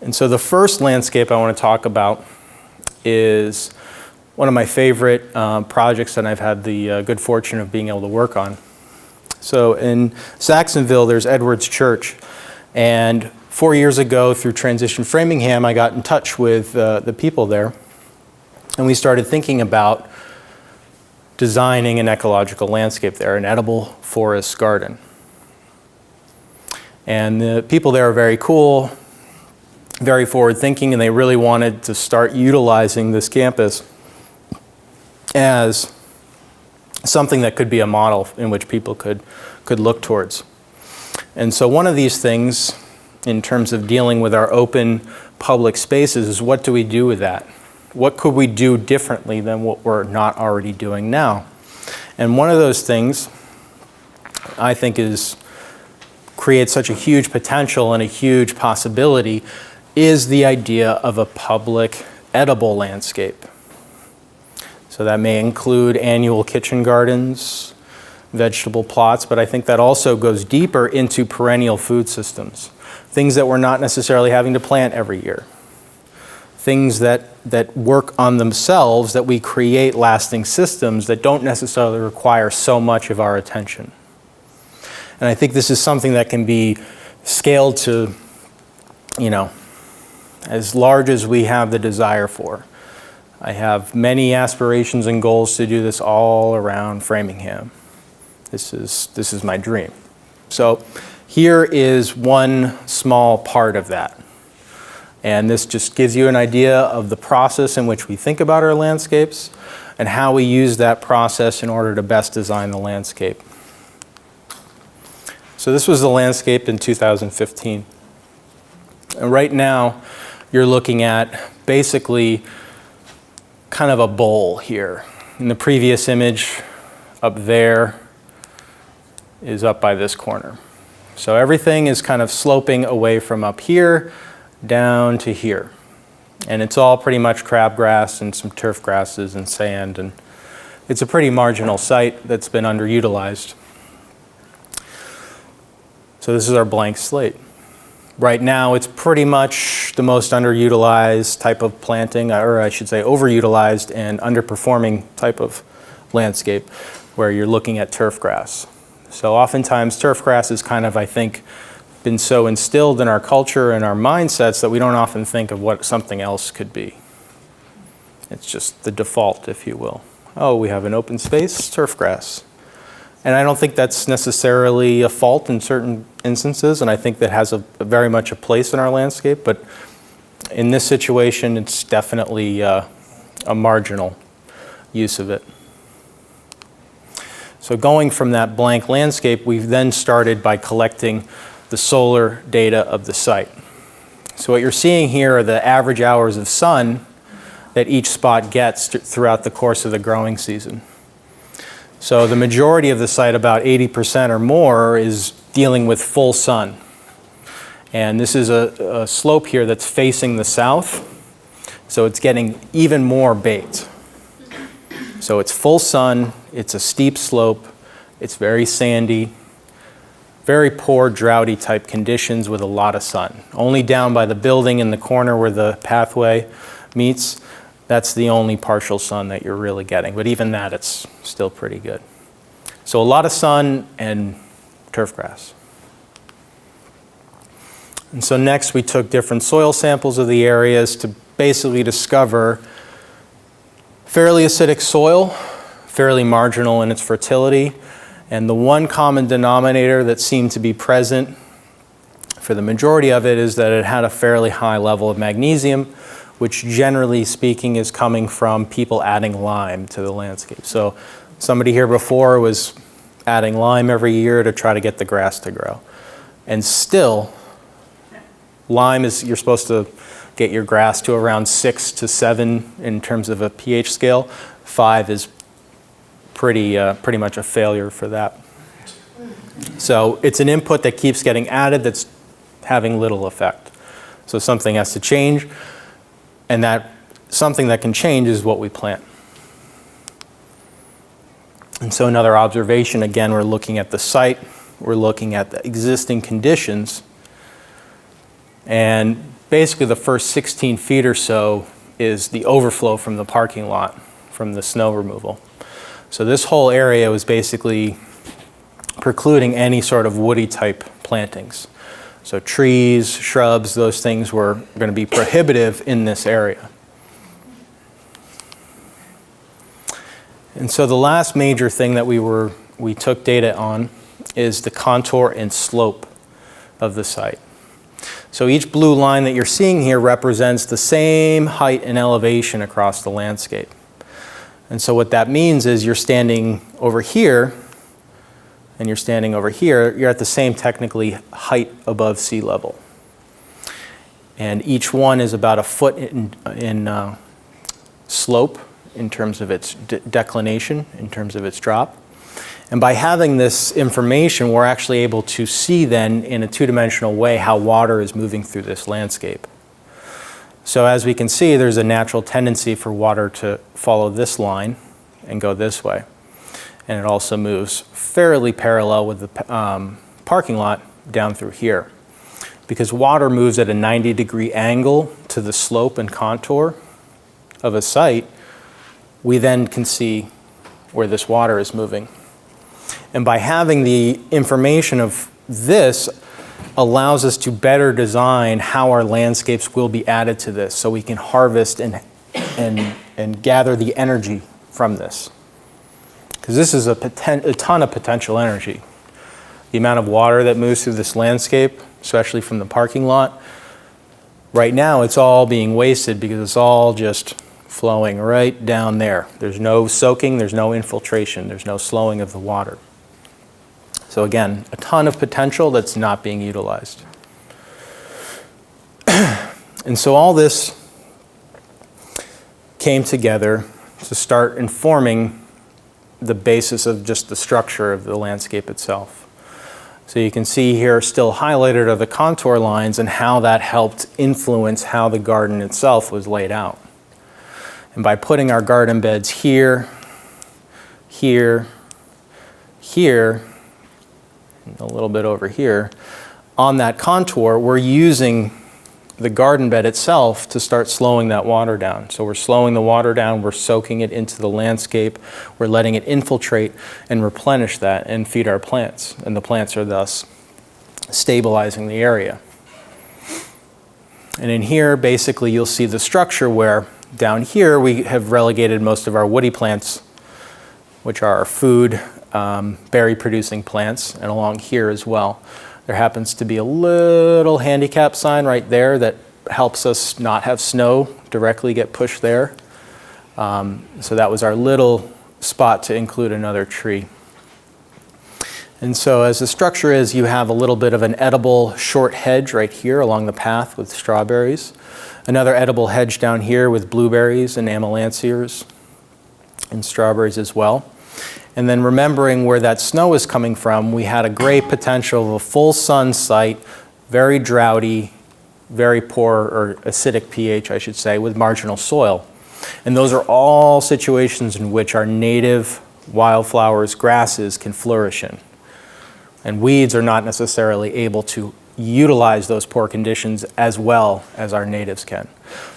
And so the first landscape I want to talk about is one of my favorite projects that I've had the good fortune of being able to work on. So in Saxonville, there's Edwards Church. And 4 years ago, through Transition Framingham, I got in touch with the people there. And we started thinking about designing an ecological landscape there, an edible forest garden. And the people there are very cool, very forward-thinking, and they really wanted to start utilizing this campus as something that could be a model in which people could look towards. And so one of these things, in terms of dealing with our open public spaces, is what do we do with that? What could we do differently than what we're not already doing now? And one of those things, I think, creates such a huge potential and a huge possibility is the idea of a public edible landscape. So that may include annual kitchen gardens, vegetable plots, but I think that also goes deeper into perennial food systems, things that we're not necessarily having to plant every year, things that work on themselves, that we create lasting systems that don't necessarily require so much of our attention. And I think this is something that can be scaled to, as large as we have the desire for. I have many aspirations and goals to do this all around Framingham. This is my dream. So here is one small part of that. And this just gives you an idea of the process in which we think about our landscapes and how we use that process in order to best design the landscape. So this was the landscape in 2015. And right now, you're looking at basically kind of a bowl here. In the previous image, up there is up by this corner. So everything is kind of sloping away from up here down to here. And it's all pretty much crabgrass and some turf grasses and sand. And it's a pretty marginal site that's been underutilized. So this is our blank slate. Right now, it's pretty much the most underutilized type of planting, or I should say overutilized and underperforming type of landscape where you're looking at turf grass. So oftentimes turf grass is kind of, I think, been so instilled in our culture and our mindsets that we don't often think of what something else could be. It's just the default, if you will. Oh, we have an open space, turf grass. And I don't think that's necessarily a fault in certain instances, and I think that has very much a place in our landscape, but in this situation, it's definitely a marginal use of it. So going from that blank landscape, we've then started by collecting the solar data of the site. So what you're seeing here are the average hours of sun that each spot gets throughout the course of the growing season. So the majority of the site, about 80% or more, is dealing with full sun. And this is a slope here that's facing the south, so it's getting even more baked. So it's full sun, it's a steep slope, it's very sandy, very poor droughty type conditions with a lot of sun. Only down by the building in the corner where the pathway meets, that's the only partial sun that you're really getting. But even that, it's still pretty good. So a lot of sun and turf grass. And so next we took different soil samples of the areas to basically discover fairly acidic soil, fairly marginal in its fertility, and the one common denominator that seemed to be present for the majority of it is that it had a fairly high level of magnesium, which generally speaking is coming from people adding lime to the landscape. So somebody here before was adding lime every year to try to get the grass to grow. And still, lime is, you're supposed to get your grass to around 6 to 7 in terms of a pH scale. 5 is pretty much a failure for that. So it's an input that keeps getting added that's having little effect. So something has to change. And that something that can change is what we plant. And so another observation, again, we're looking at the site, we're looking at the existing conditions, and basically the first 16 feet or so is the overflow from the parking lot, from the snow removal. So this whole area was basically precluding any sort of woody type plantings. So trees, shrubs, those things were going to be prohibitive in this area. And so the last major thing that we took data on is the contour and slope of the site. So each blue line that you're seeing here represents the same height and elevation across the landscape. And so what that means is you're standing over here and you're standing over here, you're at the same technically height above sea level. And each one is about a foot in slope in terms of its declination, in terms of its drop. And by having this information, we're actually able to see then in a two-dimensional way how water is moving through this landscape. So as we can see, there's a natural tendency for water to follow this line and go this way. And it also moves fairly parallel with the parking lot down through here. Because water moves at a 90-degree angle to the slope and contour of a site, we then can see where this water is moving. And by having the information of this allows us to better design how our landscapes will be added to this, so we can harvest and gather the energy from this. Because this is a ton of potential energy. The amount of water that moves through this landscape, especially from the parking lot, right now it's all being wasted because it's all just flowing right down there. There's no soaking, there's no infiltration, there's no slowing of the water. So again, a ton of potential that's not being utilized. And so all this came together to start informing the basis of just the structure of the landscape itself. So you can see here still highlighted are the contour lines and how that helped influence how the garden itself was laid out. And by putting our garden beds here, here, here, and a little bit over here, on that contour, we're using the garden bed itself to start slowing that water down. So we're slowing the water down, we're soaking it into the landscape, we're letting it infiltrate and replenish that and feed our plants. And the plants are thus stabilizing the area. And in here, basically, you'll see the structure where down here we have relegated most of our woody plants, which are our food, berry-producing plants, and along here as well. There happens to be a little handicap sign right there that helps us not have snow directly get pushed there. So that was our little spot to include another tree. And so as the structure is, you have a little bit of an edible short hedge right here along the path with strawberries. Another edible hedge down here with blueberries and amelanchiers and strawberries as well. And then remembering where that snow is coming from, we had a great potential of a full sun site, very droughty, very poor or acidic pH, I should say, with marginal soil. And those are all situations in which our native wildflowers, grasses can flourish in. And weeds are not necessarily able to utilize those poor conditions as well as our natives can.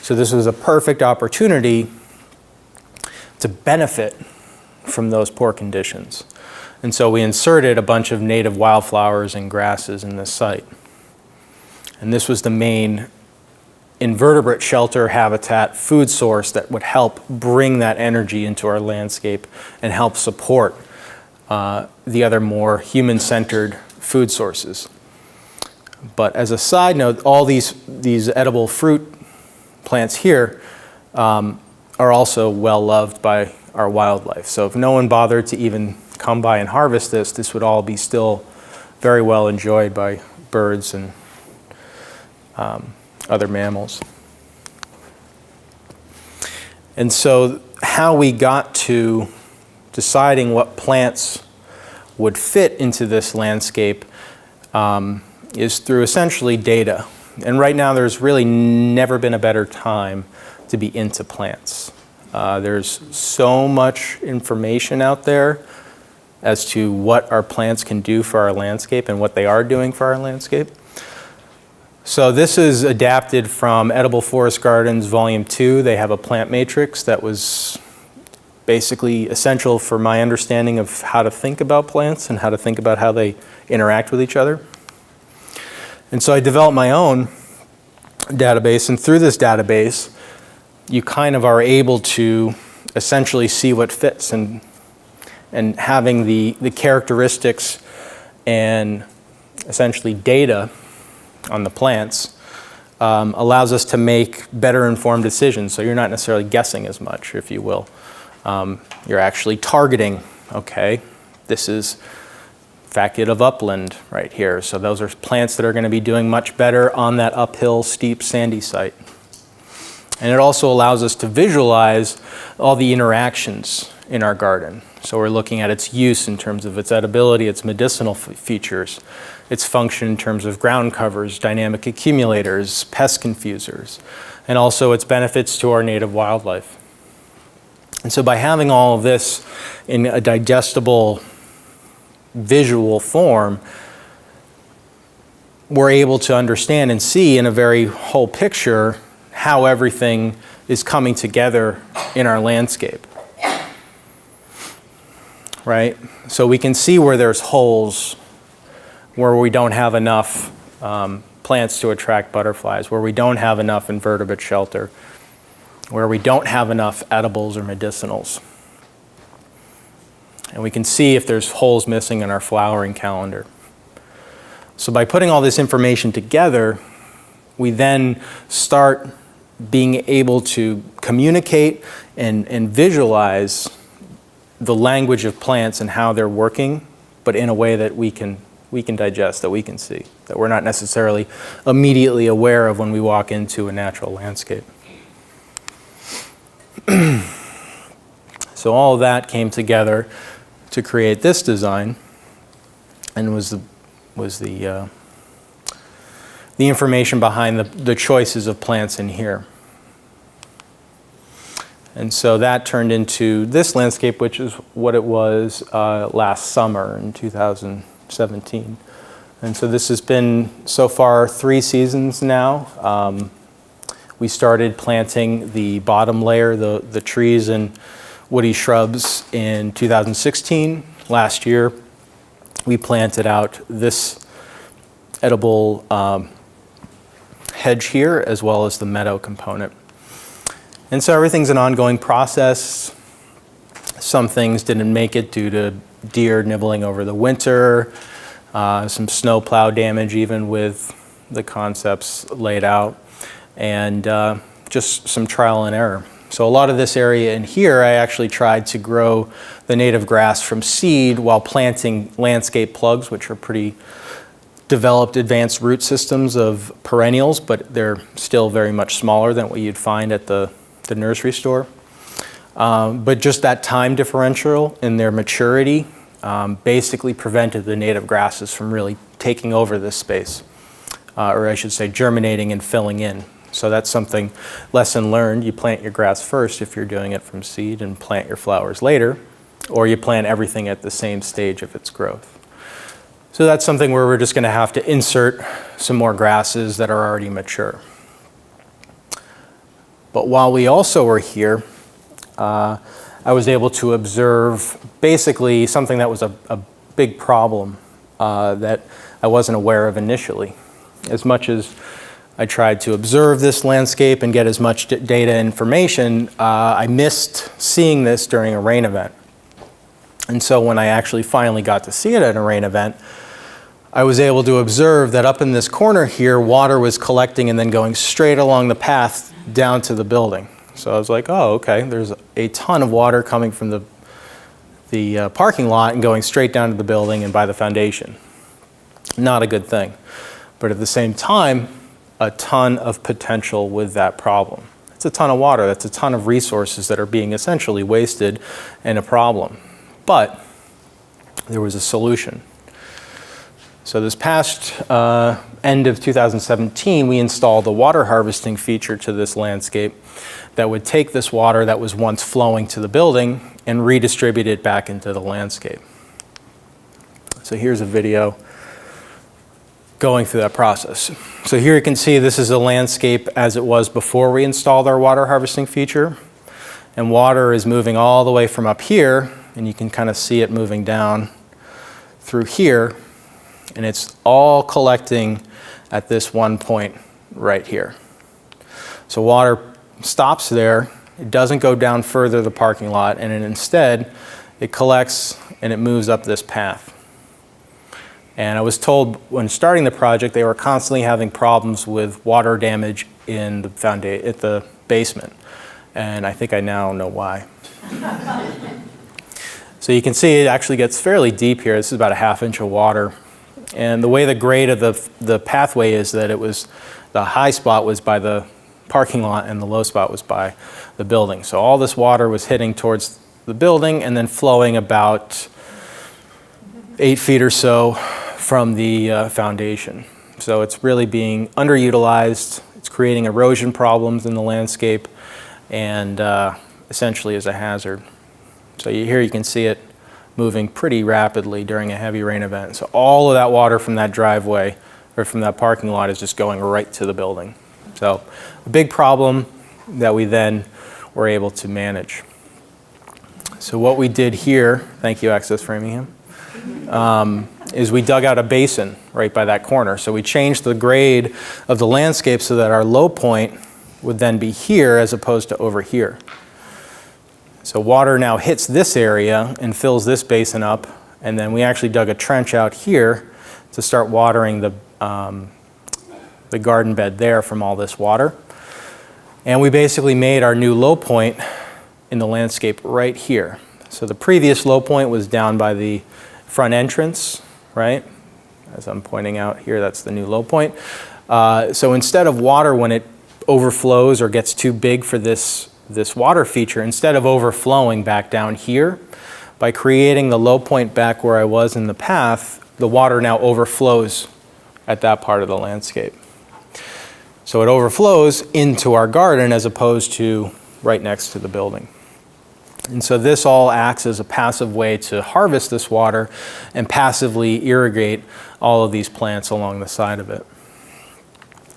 So this was a perfect opportunity to benefit from those poor conditions. And so we inserted a bunch of native wildflowers and grasses in this site. And this was the main invertebrate shelter habitat food source that would help bring that energy into our landscape and help support the other more human-centered food sources. But as a side note, all these edible fruit plants here are also well loved by our wildlife. So if no one bothered to even come by and harvest this, this would all be still very well enjoyed by birds and other mammals. And so how we got to deciding what plants would fit into this landscape is through essentially data. And right now there's really never been a better time to be into plants. There's so much information out there as to what our plants can do for our landscape and what they are doing for our landscape. So this is adapted from Edible Forest Gardens Volume 2. They have a plant matrix that was basically essential for my understanding of how to think about plants and how to think about how they interact with each other. And so I developed my own database, and through this database, you kind of are able to essentially see what fits, and having the characteristics and essentially data on the plants allows us to make better informed decisions. So you're not necessarily guessing as much, if you will. You're actually targeting, okay, this is facet of upland right here. So those are plants that are going to be doing much better on that uphill, steep, sandy site. And it also allows us to visualize all the interactions in our garden. So we're looking at its use in terms of its edibility, its medicinal features, its function in terms of ground covers, dynamic accumulators, pest confusers, and also its benefits to our native wildlife. And so by having all of this in a digestible visual form, we're able to understand and see in a very whole picture how everything is coming together in our landscape. Right? So we can see where there's holes, where we don't have enough plants to attract butterflies, where we don't have enough invertebrate shelter, where we don't have enough edibles or medicinals. And we can see if there's holes missing in our flowering calendar. So by putting all this information together, we then start being able to communicate and visualize the language of plants and how they're working, but in a way that we can digest, that we can see, that we're not necessarily immediately aware of when we walk into a natural landscape. So all of that came together to create this design, and was the information behind the choices of plants in here. And so that turned into this landscape, which is what it was last summer in 2017. And so this has been, so far, 3 seasons now. We started planting the bottom layer, the trees and woody shrubs, in 2016. Last year, we planted out this edible hedge here, as well as the meadow component. And so everything's an ongoing process. Some things didn't make it due to deer nibbling over the winter, some snow plow damage even with the concepts laid out, and just some trial and error. So a lot of this area in here, I actually tried to grow the native grass from seed while planting landscape plugs, which are pretty developed advanced root systems of perennials, but they're still very much smaller than what you'd find at the nursery store. But just that time differential in their maturity basically prevented the native grasses from really taking over this space, or I should say germinating and filling in. So that's something, lesson learned. You plant your grass first if you're doing it from seed, and plant your flowers later, or you plant everything at the same stage of its growth. So that's something where we're just going to have to insert some more grasses that are already mature. But while we also were here, I was able to observe basically something that was a big problem that I wasn't aware of initially. As much as I tried to observe this landscape and get as much data information, I missed seeing this during a rain event. And so when I actually finally got to see it at a rain event, I was able to observe that up in this corner here, water was collecting and then going straight along the path down to the building. So I was like, oh, okay, there's a ton of water coming from the parking lot and going straight down to the building and by the foundation. Not a good thing. But at the same time, a ton of potential with that problem. It's a ton of water, that's a ton of resources that are being essentially wasted, and a problem. But there was a solution. So this past end of 2017, we installed a water harvesting feature to this landscape that would take this water that was once flowing to the building and redistribute it back into the landscape. So here's a video going through that process. So here you can see this is a landscape as it was before we installed our water harvesting feature. And water is moving all the way from up here, and you can kind of see it moving down through here, and it's all collecting at this one point right here. So water stops there, it doesn't go down further the parking lot, and instead it collects and it moves up this path. And I was told when starting the project they were constantly having problems with water damage in the at the basement. And I think I now know why. So you can see it actually gets fairly deep here. This is about a ½ inch of water. And the way the grade of the pathway is that it was, the high spot was by the parking lot and the low spot was by the building. So all this water was hitting towards the building and then flowing about 8 feet or so from the foundation. So it's really being underutilized. It's creating erosion problems in the landscape and essentially is a hazard. So here you can see it moving pretty rapidly during a heavy rain event. So all of that water from that driveway or from that parking lot is just going right to the building. So a big problem that we then were able to manage. So what we did here, thank you Access Framingham, is we dug out a basin right by that corner. So we changed the grade of the landscape so that our low point would then be here as opposed to over here. So water now hits this area and fills this basin up, and then we actually dug a trench out here to start watering the garden bed there from all this water. And we basically made our new low point in the landscape right here. So the previous low point was down by the front entrance, right? As I'm pointing out here, that's the new low point. So instead of water when it overflows or gets too big for this water feature, instead of overflowing back down here, by creating the low point back where I was in the path, the water now overflows at that part of the landscape. So it overflows into our garden as opposed to right next to the building. And so this all acts as a passive way to harvest this water and passively irrigate all of these plants along the side of it.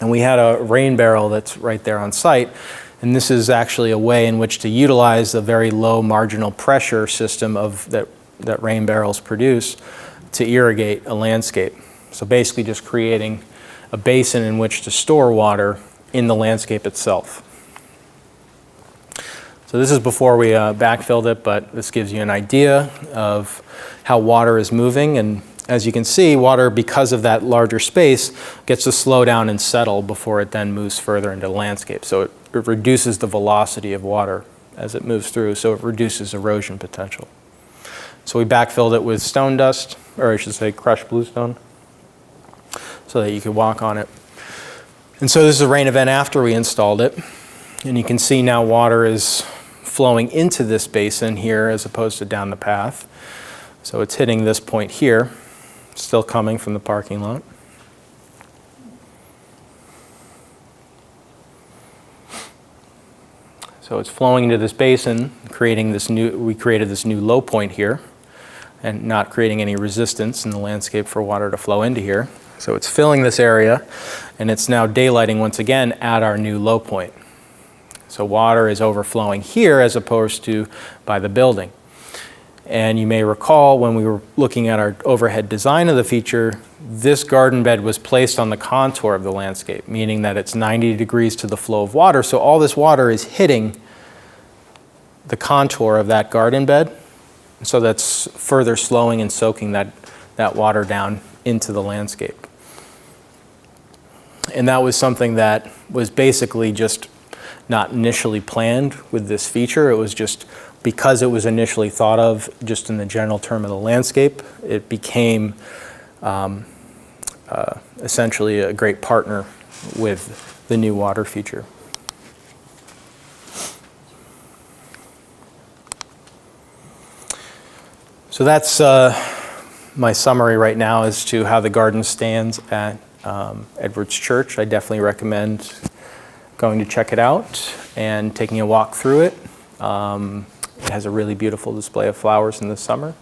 And we had a rain barrel that's right there on site. And this is actually a way in which to utilize the very low marginal pressure system that rain barrels produce to irrigate a landscape. So basically just creating a basin in which to store water in the landscape itself. So this is before we backfilled it, but this gives you an idea of how water is moving. And as you can see, water, because of that larger space, gets to slow down and settle before it then moves further into the landscape. So it reduces the velocity of water as it moves through, so it reduces erosion potential. So we backfilled it with stone dust, or I should say crushed bluestone, so that you could walk on it. And so this is a rain event after we installed it. And you can see now water is flowing into this basin here as opposed to down the path. So it's hitting this point here, still coming from the parking lot. So it's flowing into this basin, we created this new low point here, and not creating any resistance in the landscape for water to flow into here. So it's filling this area, and it's now daylighting once again at our new low point. So water is overflowing here as opposed to by the building. And you may recall when we were looking at our overhead design of the feature, this garden bed was placed on the contour of the landscape, meaning that it's 90 degrees to the flow of water. So all this water is hitting the contour of that garden bed. So that's further slowing and soaking that water down into the landscape. And that was something that was basically just not initially planned with this feature. It was just because it was initially thought of just in the general term of the landscape, it became essentially a great partner with the new water feature. So that's my summary right now as to how the garden stands at Edwards Church. I definitely recommend going to check it out and taking a walk through it. It has a really beautiful display of flowers in the summer.